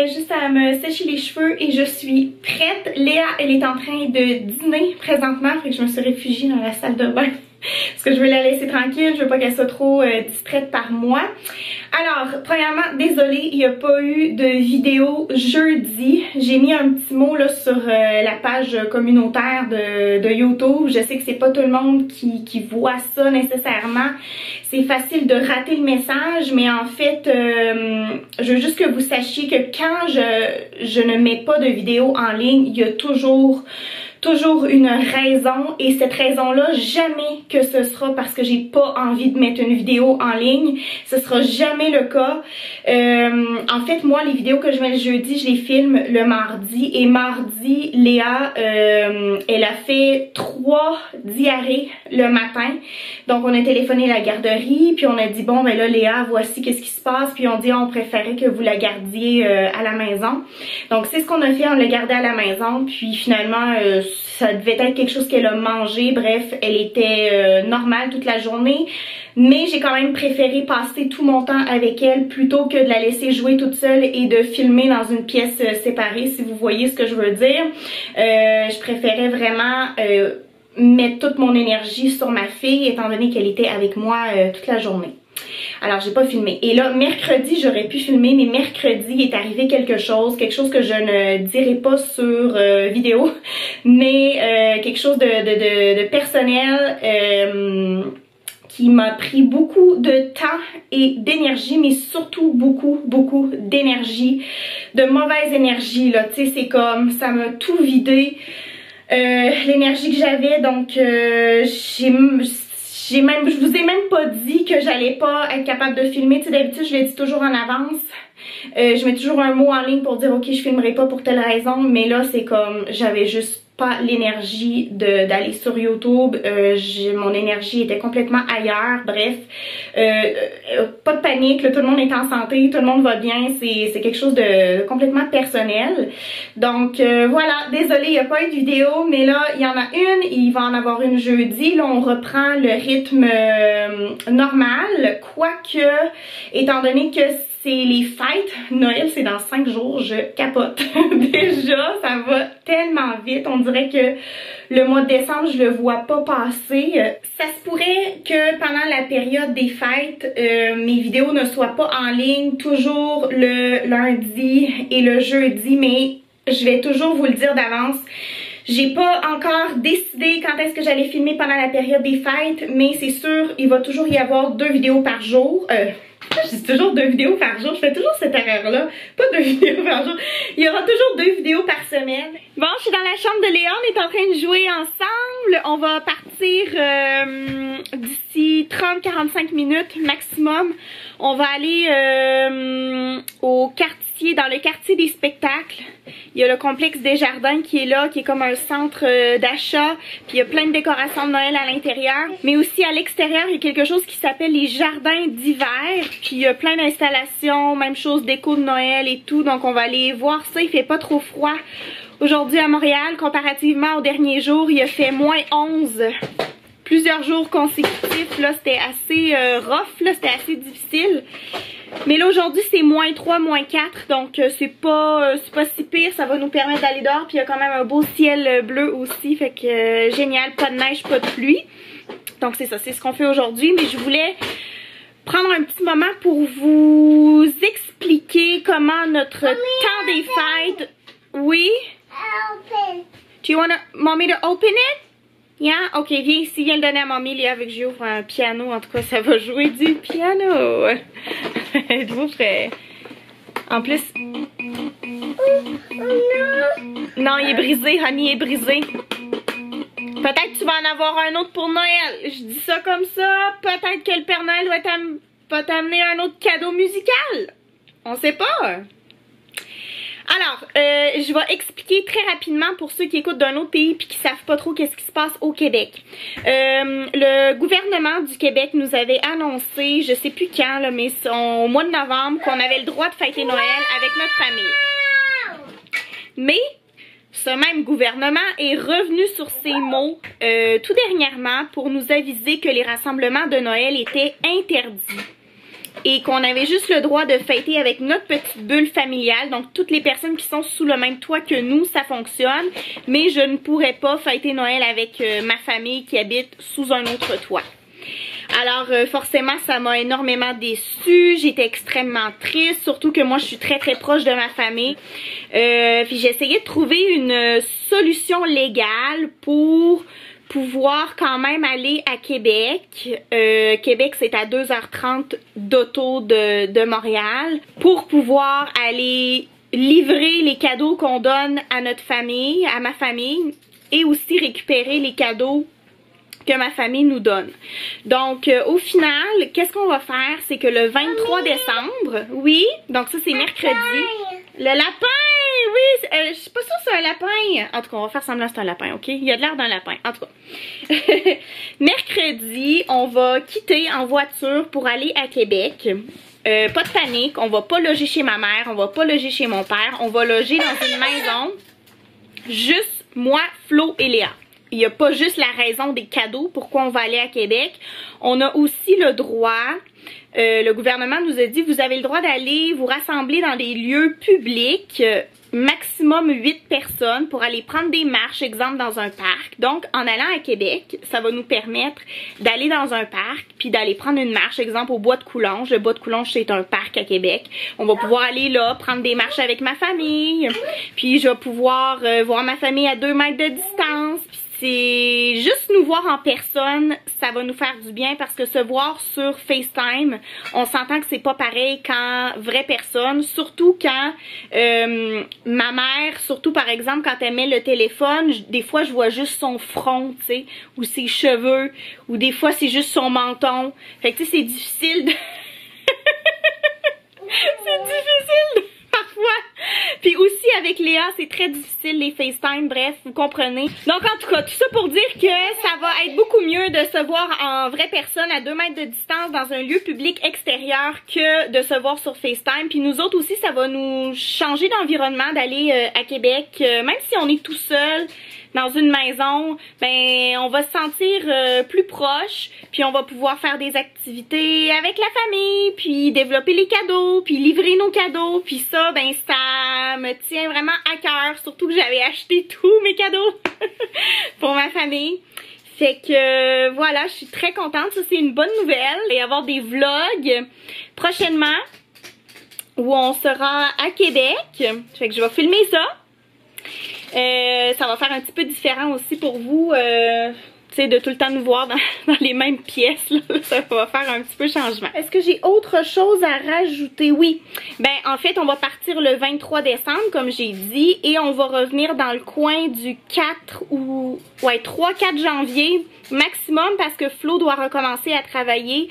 j'avais juste à me sécher les cheveux et je suis prête. Léa, elle est en train de dîner présentement, fait que je me suis réfugiée dans la salle de bain. Parce que je veux la laisser tranquille, je veux pas qu'elle soit trop distraite par moi. Alors, premièrement, désolée, il n'y a pas eu de vidéo jeudi. J'ai mis un petit mot là sur la page communautaire de YouTube. Je sais que c'est pas tout le monde qui voit ça nécessairement. C'est facile de rater le message, mais en fait, je veux juste que vous sachiez que quand je ne mets pas de vidéo en ligne, il y a toujours une raison, et cette raison-là, jamais que ce sera parce que j'ai pas envie de mettre une vidéo en ligne. Ce sera jamais le cas. En fait, moi, les vidéos que je mets le jeudi, je les filme le mardi. Et mardi, Léa, elle a fait 3 diarrhées le matin. Donc, on a téléphoné à la garderie, puis on a dit, bon, ben là, Léa, voici qu'est-ce qui se passe. Puis on dit, on préférait que vous la gardiez à la maison. Donc, c'est ce qu'on a fait, on l'a gardée à la maison. Puis finalement, ça devait être quelque chose qu'elle a mangé. Bref, elle était normale toute la journée. Mais j'ai quand même préféré passer tout mon temps avec elle plutôt que de la laisser jouer toute seule et de filmer dans une pièce séparée, si vous voyez ce que je veux dire. Je préférais vraiment mettre toute mon énergie sur ma fille étant donné qu'elle était avec moi toute la journée. Alors, j'ai pas filmé. Et là, mercredi, j'aurais pu filmer, mais mercredi est arrivé quelque chose que je ne dirai pas sur vidéo, mais quelque chose de personnel qui m'a pris beaucoup de temps et d'énergie, mais surtout beaucoup d'énergie, de mauvaise énergie, là. Tu sais, c'est comme, ça m'a tout vidé, l'énergie que j'avais, donc je vous ai même pas dit que j'allais pas être capable de filmer. Tu sais, d'habitude, je le dis toujours en avance. Je mets toujours un mot en ligne pour dire ok, je filmerai pas pour telle raison, mais là, c'est comme, j'avais juste pas l'énergie d'aller sur YouTube. Mon énergie était complètement ailleurs. Bref, pas de panique, là, tout le monde est en santé, tout le monde va bien, c'est quelque chose de complètement personnel. Donc voilà, désolée, il n'y a pas eu de vidéo, mais là, il y en a une, il va en avoir une jeudi. Là, on reprend le rythme normal, quoique, étant donné que c'est les fêtes, Noël c'est dans 5 jours, je capote. Déjà, ça va tellement vite, on dirait que le mois de décembre, je le vois pas passer. Ça se pourrait que pendant la période des fêtes, mes vidéos ne soient pas en ligne, toujours le lundi et le jeudi, mais je vais toujours vous le dire d'avance. J'ai pas encore décidé quand est-ce que j'allais filmer pendant la période des fêtes, mais c'est sûr, il va toujours y avoir 2 vidéos par jour. Je dis toujours 2 vidéos par jour, je fais toujours cette erreur-là. Pas 2 vidéos par jour. Il y aura toujours 2 vidéos par semaine. Bon, je suis dans la chambre de Léa, on est en train de jouer ensemble. On va partir d'ici 30-45 minutes maximum. On va aller au quartier, dans le quartier des spectacles. Il y a le complexe des jardins qui est là, qui est comme un centre d'achat. Puis il y a plein de décorations de Noël à l'intérieur. Mais aussi à l'extérieur, il y a quelque chose qui s'appelle les jardins d'hiver. Puis il y a plein d'installations, même chose, déco de Noël et tout. Donc on va aller voir ça, il fait pas trop froid. Aujourd'hui à Montréal, comparativement aux derniers jours, il a fait moins 11. Plusieurs jours consécutifs, là c'était assez rough, là c'était assez difficile. Mais là aujourd'hui c'est moins 3, moins 4, donc c'est pas si pire, ça va nous permettre d'aller dehors. Puis il y a quand même un beau ciel bleu aussi, fait que génial, pas de neige, pas de pluie. Donc c'est ça, c'est ce qu'on fait aujourd'hui, mais je voulais prendre un petit moment pour vous expliquer comment notre temps des fêtes... Oui? Do you want mommy to open it? Yeah? Ok, viens ici, viens le donner à mamie, Léa, avec que j'ouvre un piano. En tout cas, ça va jouer du piano. Êtes-vous prêts? En plus... Non, il est brisé, honey, il est brisé. Peut-être que tu vas en avoir un autre pour Noël. Je dis ça comme ça. Peut-être que le Père Noël va t'amener un autre cadeau musical. On sait pas. Alors, je vais expliquer très rapidement pour ceux qui écoutent d'un autre pays puis qui savent pas trop qu'est-ce qui se passe au Québec. Le gouvernement du Québec nous avait annoncé, je sais plus quand, là, mais au mois de novembre, qu'on avait le droit de fêter Noël avec notre famille. Mais ce même gouvernement est revenu sur ses mots tout dernièrement pour nous aviser que les rassemblements de Noël étaient interdits. et qu'on avait juste le droit de fêter avec notre petite bulle familiale. Donc toutes les personnes qui sont sous le même toit que nous, ça fonctionne. Mais je ne pourrais pas fêter Noël avec ma famille qui habite sous un autre toit. Alors forcément ça m'a énormément déçue, j'étais extrêmement triste, surtout que moi je suis très proche de ma famille. Puis j'ai essayé de trouver une solution légale pour pouvoir quand même aller à Québec. Québec c'est à 2h30 d'auto de Montréal, pour pouvoir aller livrer les cadeaux qu'on donne à notre famille, à ma famille, et aussi récupérer les cadeaux que ma famille nous donne. Donc au final, qu'est-ce qu'on va faire, c'est que le 23 décembre, oui, donc ça c'est mercredi. Le lapin, oui, je suis pas sûre que c'est un lapin. En tout cas, on va faire semblant que c'est un lapin, ok? Il y a de l'air d'un lapin, en tout cas. Mercredi, on va quitter en voiture pour aller à Québec. Pas de panique, on va pas loger chez ma mère, on va pas loger chez mon père, on va loger dans une maison, juste moi, Flo et Léa. Il n'y a pas juste la raison des cadeaux pourquoi on va aller à Québec. On a aussi le droit, le gouvernement nous a dit, vous avez le droit d'aller vous rassembler dans des lieux publics, maximum 8 personnes pour aller prendre des marches, exemple dans un parc. Donc en allant à Québec, ça va nous permettre d'aller dans un parc puis d'aller prendre une marche, exemple au Bois de Coulonges. Le Bois de Coulonges c'est un parc à Québec. On va pouvoir aller là, prendre des marches avec ma famille, puis je vais pouvoir voir ma famille à 2 mètres de distance. C'est juste nous voir en personne, ça va nous faire du bien parce que se voir sur FaceTime, on s'entend que c'est pas pareil qu'en vraie personne, surtout quand ma mère, surtout par exemple quand elle met le téléphone, des fois je vois juste son front, tu sais, ou ses cheveux, ou des fois c'est juste son menton. Fait que tu sais, c'est difficile de... c'est difficile parfois. Puis aussi avec Léa, c'est très difficile les FaceTime, bref, vous comprenez. Donc en tout cas, tout ça pour dire que ça va être beaucoup mieux de se voir en vraie personne à 2 mètres de distance dans un lieu public extérieur que de se voir sur FaceTime. Puis nous autres aussi, ça va nous changer d'environnement d'aller à Québec, même si on est tout seul dans une maison, ben on va se sentir plus proche, puis on va pouvoir faire des activités avec la famille, puis développer les cadeaux, puis livrer nos cadeaux, puis ça, ben ça me tient vraiment à cœur, surtout que j'avais acheté tous mes cadeaux pour ma famille. Fait que voilà, je suis très contente, ça c'est une bonne nouvelle. Il va y avoir des vlogs prochainement où on sera à Québec, fait que je vais filmer ça. Ça va faire un petit peu différent aussi pour vous, tu sais, de tout le temps nous voir dans les mêmes pièces, là. Ça va faire un petit peu changement. Est-ce que j'ai autre chose à rajouter? Oui. Ben, en fait, on va partir le 23 décembre, comme j'ai dit, et on va revenir dans le coin du 4 ou... ouais, 3-4 janvier maximum, parce que Flo doit recommencer à travailler.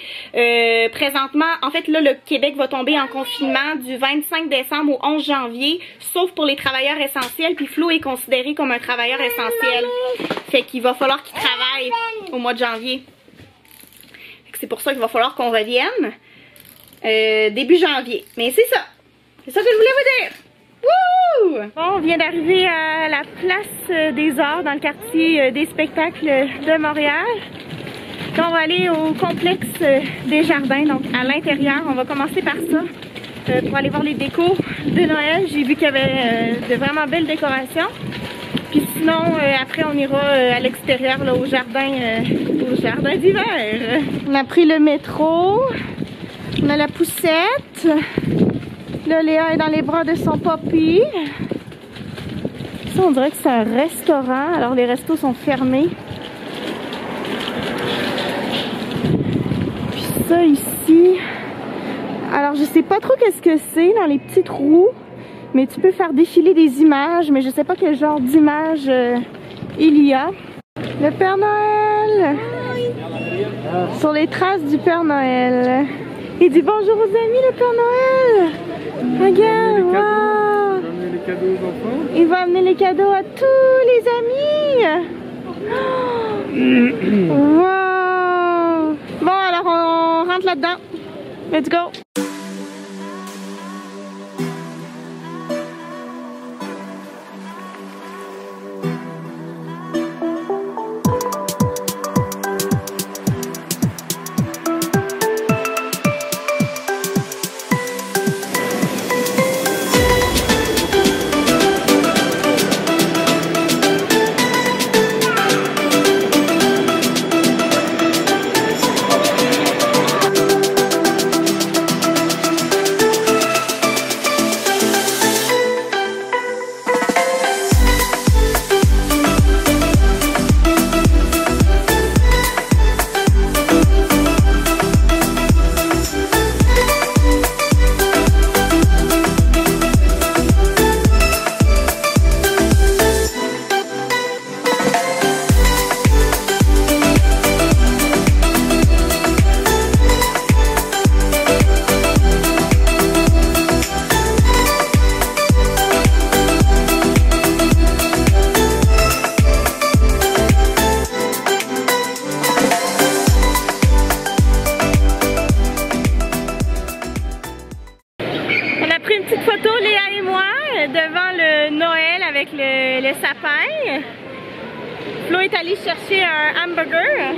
Présentement, en fait, là, le Québec va tomber en confinement du 25 décembre au 11 janvier, sauf pour les travailleurs essentiels, puis Flo est considéré comme un travailleur essentiel. Fait qu'il va falloir qu'il travaille au mois de janvier. C'est pour ça qu'il va falloir qu'on revienne début janvier. Mais c'est ça. C'est ça que je voulais vous dire. Wouh! Bon, on vient d'arriver à la place des arts dans le quartier des spectacles de Montréal. Donc, on va aller au complexe des jardins, donc à l'intérieur. On va commencer par ça pour aller voir les décos de Noël. J'ai vu qu'il y avait de vraiment belles décorations. Puis sinon, après, on ira à l'extérieur, là, au jardin d'hiver. On a pris le métro. On a la poussette. Là, Léa est dans les bras de son papy. Ça, on dirait que c'est un restaurant. Alors, les restos sont fermés. Puis ça, ici... alors, je sais pas trop qu'est-ce que c'est dans les petits trous. Mais tu peux faire défiler des images. Mais je sais pas quel genre d'image il y a. Le Père Noël! Sur les traces du Père Noël. Il dit bonjour aux amis, le Père Noël! Regarde, wow. Il va amener les cadeaux à tous les amis. Wow. Bon, alors on rentre là-dedans. Let's go. le sapin. Flo est allé chercher un hamburger.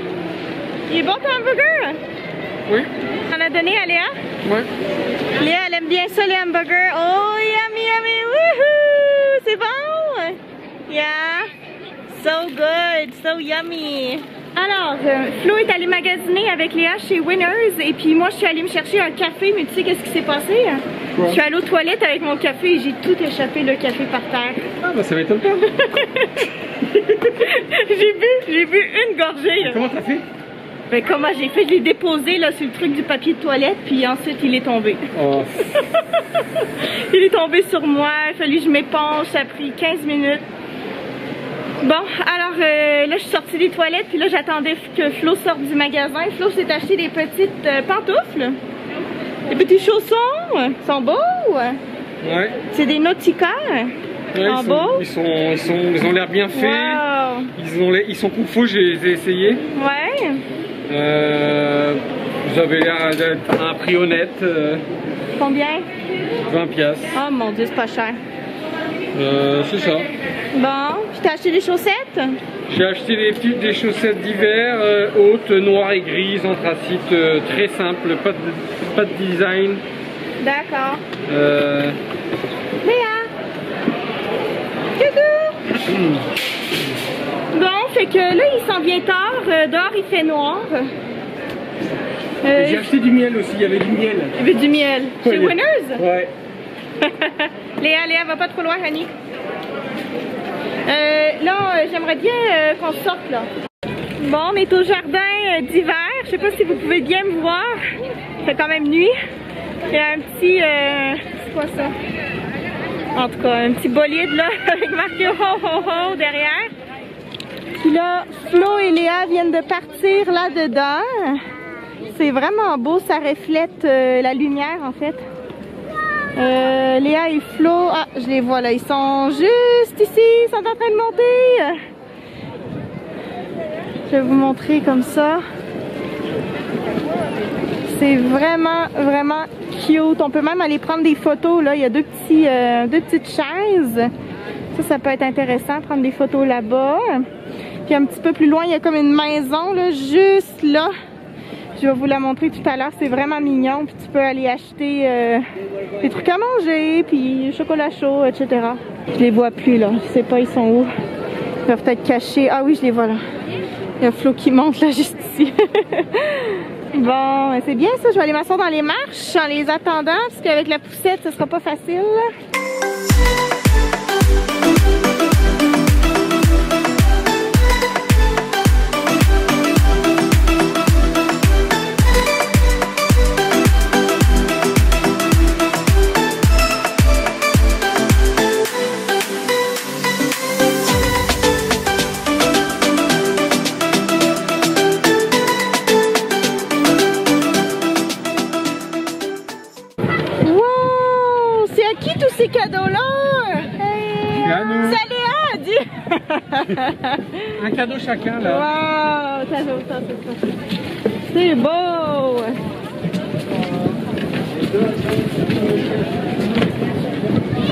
Il est bon ton hamburger? Oui. T'en as donné à Léa? Ouais. Léa, elle aime bien ça les hamburgers. Oh, yummy, yummy, woohoo! C'est bon? Yeah. So good, so yummy. Alors, Flo est allé magasiner avec Léa chez Winners et puis moi je suis allée me chercher un café, mais tu sais qu'est-ce qui s'est passé? Quoi? Je suis allée aux toilettes avec mon café et j'ai tout échappé le café par terre. Ah bah ça m'étonne pas. J'ai bu une gorgée. Comment t'as fait? Ben comment j'ai fait? Je l'ai déposé là sur le truc du papier de toilette puis ensuite il est tombé. Oh. Il est tombé sur moi, il a fallu que je m'éponge, ça a pris 15 minutes. Bon, alors là je suis sortie des toilettes puis là j'attendais que Flo sorte du magasin. Flo s'est acheté des petites pantoufles, des petits chaussons, ils sont beaux. Ouais. C'est des Nautica. Ouais, En beau. ils ont l'air bien faits. Wow. Ils sont confos, je les ai essayés. Ouais. J'avais l'air d'être à un prix honnête. Combien? 20 piastres. Oh mon dieu, c'est pas cher. C'est ça. Bon, puis t'as acheté des chaussettes? J'ai acheté des chaussettes d'hiver hautes, noires et grises, anthracite, très simples, pas de design. D'accord. Léa! Coucou! Bon, fait que là il s'en vient tard, dehors il fait noir. J'ai acheté du miel aussi, il y avait du miel. Il y avait du miel. Chez Winners? Ouais. Léa, va pas trop loin, Annie. Là, j'aimerais bien qu'on sorte là. Bon, on est au jardin d'hiver. Je sais pas si vous pouvez bien me voir. Il fait quand même nuit. Il y a un petit... c'est quoi ça? En tout cas, un petit bolide là, avec marqué ho ho ho derrière. Puis là, Flo et Léa viennent de partir là-dedans. C'est vraiment beau, ça reflète la lumière en fait. Léa et Flo, ah, je les vois là, ils sont juste ici, ils sont en train de monter. Je vais vous montrer comme ça. C'est vraiment, vraiment cute. On peut même aller prendre des photos là. Il y a deux petites chaises. Ça peut être intéressant, prendre des photos là-bas. Puis un petit peu plus loin, il y a comme une maison là, juste là. Je vais vous la montrer tout à l'heure, c'est vraiment mignon. Puis tu peux aller acheter des trucs à manger, puis chocolat chaud, etc. Je les vois plus là, je sais pas ils sont où. Ils doivent être cachés. Ah oui, je les vois là. Il y a Flo qui monte là, juste ici. Bon, c'est bien ça, je vais aller m'asseoir dans les marches en les attendant, parce qu'avec la poussette, ce sera pas facile. Ces cadeaux-là! Hey. C'est Léa! Un cadeau chacun là. Wow! C'est beau!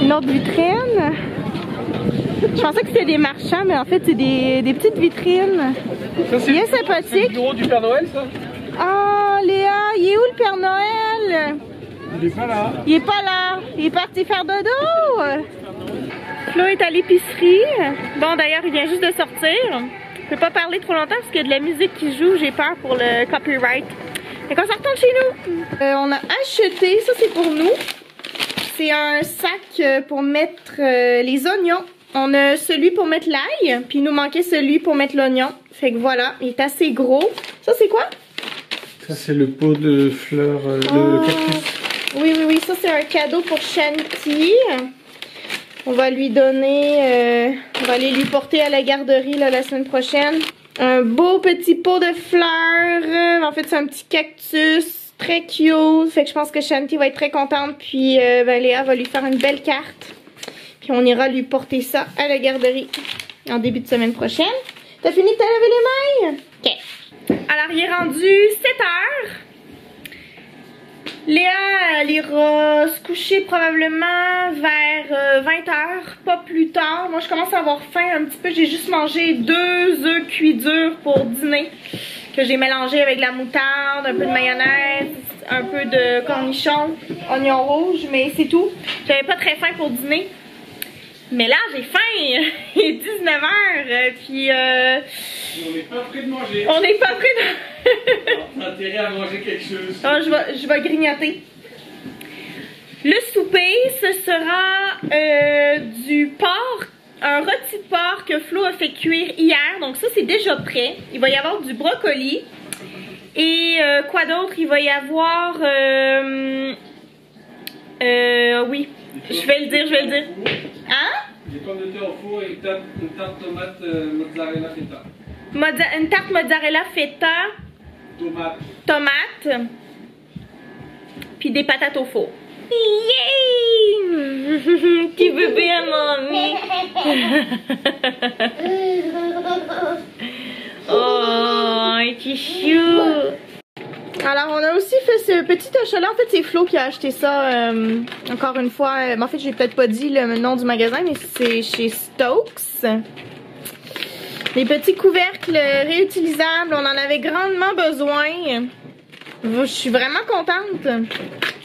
Une autre vitrine. Je pensais que c'était des marchands, mais en fait c'est des petites vitrines. Bien sympathique. C'est le bureau du Père Noël ça? Ah, Léa, il est où le Père Noël? Il est pas là. Il est pas là. Il est parti faire dodo. Flo est à l'épicerie. Bon, d'ailleurs, il vient juste de sortir. Je peux pas parler trop longtemps parce qu'il y a de la musique qui joue. J'ai peur pour le copyright. Fait qu'on s'en retourne chez nous. On a acheté, ça c'est pour nous. C'est un sac pour mettre les oignons. On a celui pour mettre l'ail, puis il nous manquait celui pour mettre l'oignon. Fait que voilà, il est assez gros. Ça c'est quoi? Ça c'est le pot de fleurs, de cactus. Oui, ça c'est un cadeau pour Shanti. On va lui donner, on va aller lui porter à la garderie là, la semaine prochaine. Un beau petit pot de fleurs. En fait c'est un petit cactus, très cute. Fait que je pense que Shanti va être très contente. Puis Léa va lui faire une belle carte. Puis on ira lui porter ça à la garderie en début de semaine prochaine. T'as fini de te laver les mains? Ok. Alors il est rendu 7 h. Léa, elle ira se coucher probablement vers 20h, pas plus tard. Moi, je commence à avoir faim un petit peu. J'ai juste mangé 2 œufs cuits durs pour dîner, que j'ai mélangé avec de la moutarde, un peu de mayonnaise, un peu de cornichons, oignons rouges, mais c'est tout. J'avais pas très faim pour dîner. Mais là, j'ai faim. Il est 19h, puis On n'est pas prêt de manger. on n'est pas prêt de... On a intérêt à manger quelque chose. Ah, je vais grignoter. Le souper, ce sera du porc, un rôti de porc que Flo a fait cuire hier. Donc ça, c'est déjà prêt. Il va y avoir du brocoli. Et quoi d'autre? Il va y avoir... oui, je vais le dire. Hein? Des pommes de terre au four et une tarte tomate mozzarella feta. Une tarte mozzarella feta. Tomate. Puis des patates au four. Yay! Petit bébé à mamie. Oh, petit chou. Alors, on a aussi fait ce petit achat-là. En fait, c'est Flo qui a acheté ça. Encore une fois, en fait, j'ai peut-être pas dit le nom du magasin, mais c'est chez Stokes. Les petits couvercles réutilisables, on en avait grandement besoin. Je suis vraiment contente.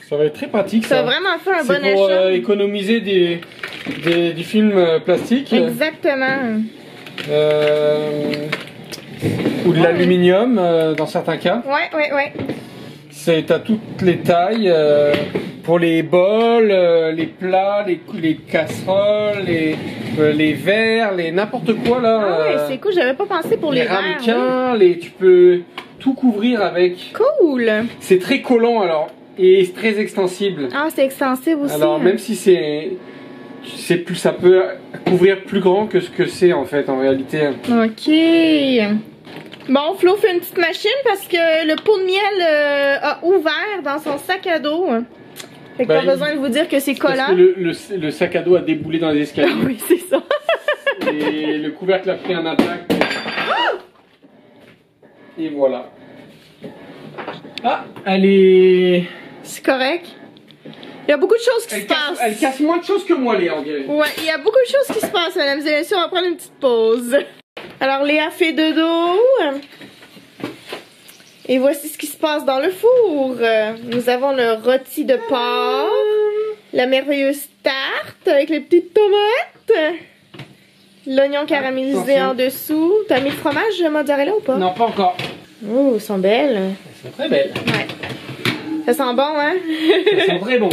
Ça va être très pratique, ça. Ça a vraiment fait un bon achat. C'est pour économiser du film plastique. Exactement. Ou de l'aluminium dans certains cas. Ouais. T'as toutes les tailles pour les bols, les plats, les casseroles, les verres, n'importe quoi là. Ah ouais, c'est cool, j'avais pas pensé pour les verres. ramequins, tu peux tout couvrir avec. Cool. C'est très collant alors et très extensible. Ah, c'est extensible aussi. Alors même si ça peut couvrir plus grand que ce que c'est en fait en réalité. Ok. Bon, Flo fait une petite machine parce que le pot de miel a ouvert dans son sac à dos. Fait que pas besoin de vous dire que c'est collant. Parce que le sac à dos a déboulé dans les escaliers. Ah oui, c'est ça. Et le couvercle a pris un impact. Et voilà. Ah, elle est... C'est correct. Il y a beaucoup de choses qui se passent. Elle casse moins de choses que moi, Léa, on dirait. Ouais, il y a beaucoup de choses qui se passent, mesdames et messieurs. On va prendre une petite pause. Alors, Léa fait dodo. Et voici ce qui se passe dans le four. Nous avons le rôti de porc, la merveilleuse tarte avec les petites tomates, l'oignon caramélisé en dessous. T'as mis le fromage mozzarella ou pas? Non, pas encore. Oh, elles sont belles. Elles sont très belles. Ouais. Ça sent bon, hein? Elles sont très bon.